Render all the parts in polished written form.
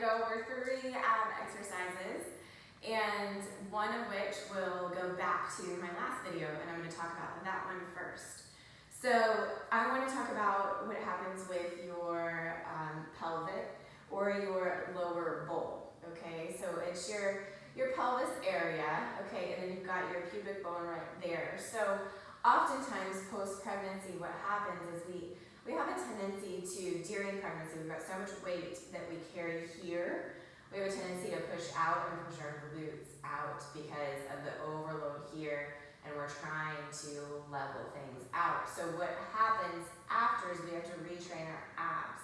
go over 3 exercises, and one of which will go back to my last video, and I'm going to talk about that one first. So I want to talk about what happens with your pelvic or your lower bowl. Okay, so it's your pelvis area. Okay, and then you've got your pubic bone right there. So oftentimes post-pregnancy, what happens is we have a tendency to, during pregnancy, we've got so much weight that we carry here. We have a tendency to push out and push our glutes out because of the overload here, and we're trying to level things out. So what happens after is we have to retrain our abs.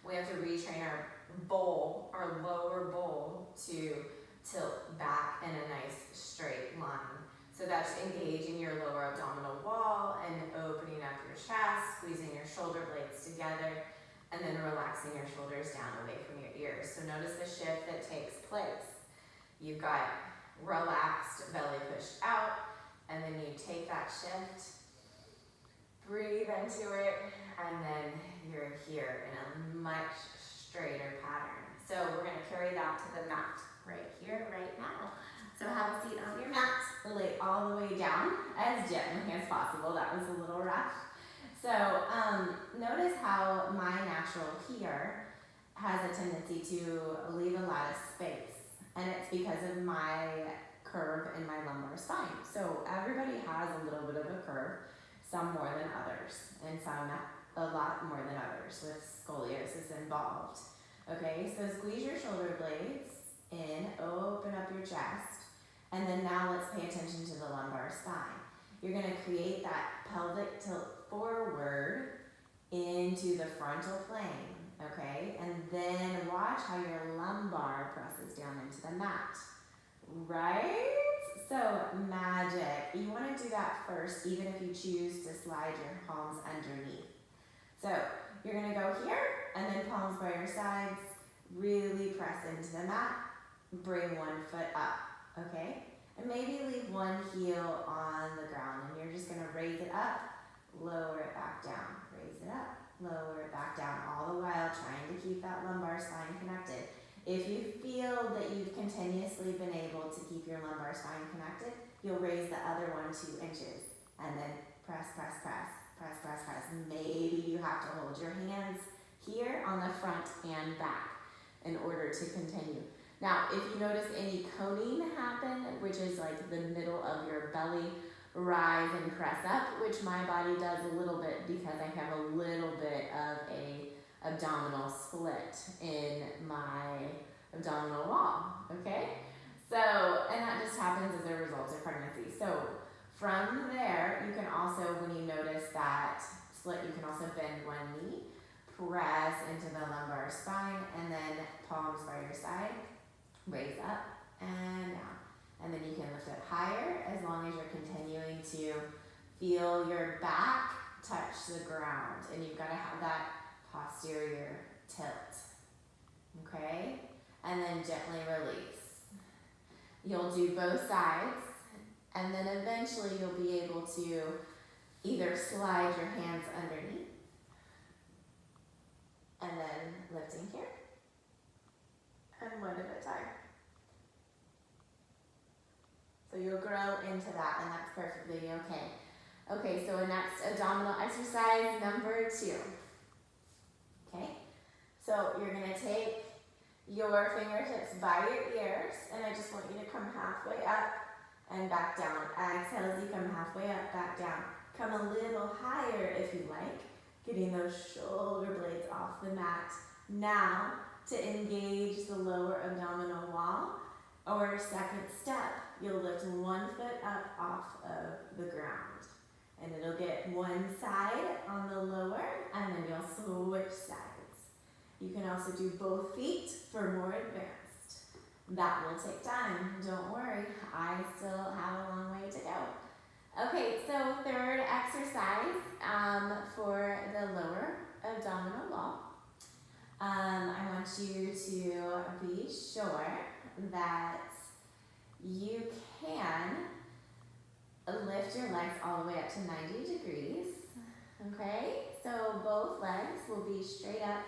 We have to retrain our bowl, our lower bowl, to tilt back in a nice straight line. So that's engaging your lower abdominal wall and opening up your chest, squeezing your shoulder blades together, and then relaxing your shoulders down away from your ears. So notice the shift that takes place. You've got relaxed belly pushed out, and then you take that shift, breathe into it, and then you're here in a much straighter pattern. So we're going to carry that to the mat right here, right now. So have a seat on your mat, lay all the way down as gently as possible. That was a little rough. So notice how my natural here has a tendency to leave a lot of space, and it's because of my curve in my lumbar spine. So everybody has a little bit of a curve, some more than others, and some a lot more than others with scoliosis involved. Okay, so squeeze your shoulder blades in, open up your chest, and then now let's pay attention to the lumbar spine. You're going to create that pelvic tilt forward into the frontal plane, okay? And then watch how your lumbar presses down into the mat, right? So magic. You want to do that first, even if you choose to slide your palms underneath. So you're going to go here, and then palms by your sides, really press into the mat, bring one foot up. Okay, and maybe leave one heel on the ground, and you're just going to raise it up, lower it back down, raise it up, lower it back down, all the while trying to keep that lumbar spine connected. If you feel that you've continuously been able to keep your lumbar spine connected, you'll raise the other one 2 inches, and then press, press, press, press, press, press. Maybe you have to hold your hands here on the front and back in order to continue. Now, if you notice any coning happen, which is like the middle of your belly rise and press up, which my body does a little bit because I have a little bit of a abdominal split in my abdominal wall, okay? So, and that just happens as a result of pregnancy. So from there, you can also, when you notice that split, you can also bend one knee, press into the lumbar spine, and then palms by your side. Raise up and down, and then you can lift it higher as long as you're continuing to feel your back touch the ground, and you've got to have that posterior tilt, okay? And then gently release. You'll do both sides, and then eventually you'll be able to either slide your hands underneath, and then lifting here, and one at a time. So you'll grow into that, and that's perfectly okay. Okay, so next abdominal exercise number 2. Okay, so you're going to take your fingertips by your ears, and I just want you to come halfway up and back down. Exhale as you come halfway up, back down. Come a little higher if you like, getting those shoulder blades off the mat. Now, to engage the lower abdominal wall, or second step, you'll lift one foot up off of the ground, and it'll get one side on the lower, and then you'll switch sides. You can also do both feet for more advanced. That will take time, don't worry, I still have a long way to go. Okay, so third exercise for the lower abdominal wall. I want you to be sure that you can lift your legs all the way up to 90 degrees, okay? So both legs will be straight up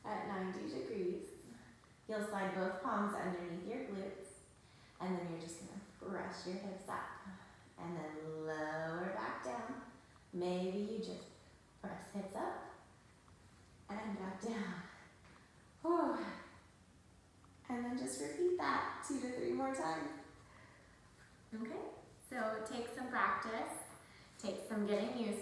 at 90 degrees. You'll slide both palms underneath your glutes, and then you're just gonna brush your hips up, and then lower back down. Maybe you just press hips up, and back down. Whew. And then just repeat that 2 to 3 more times. Okay, so take some practice, take some getting used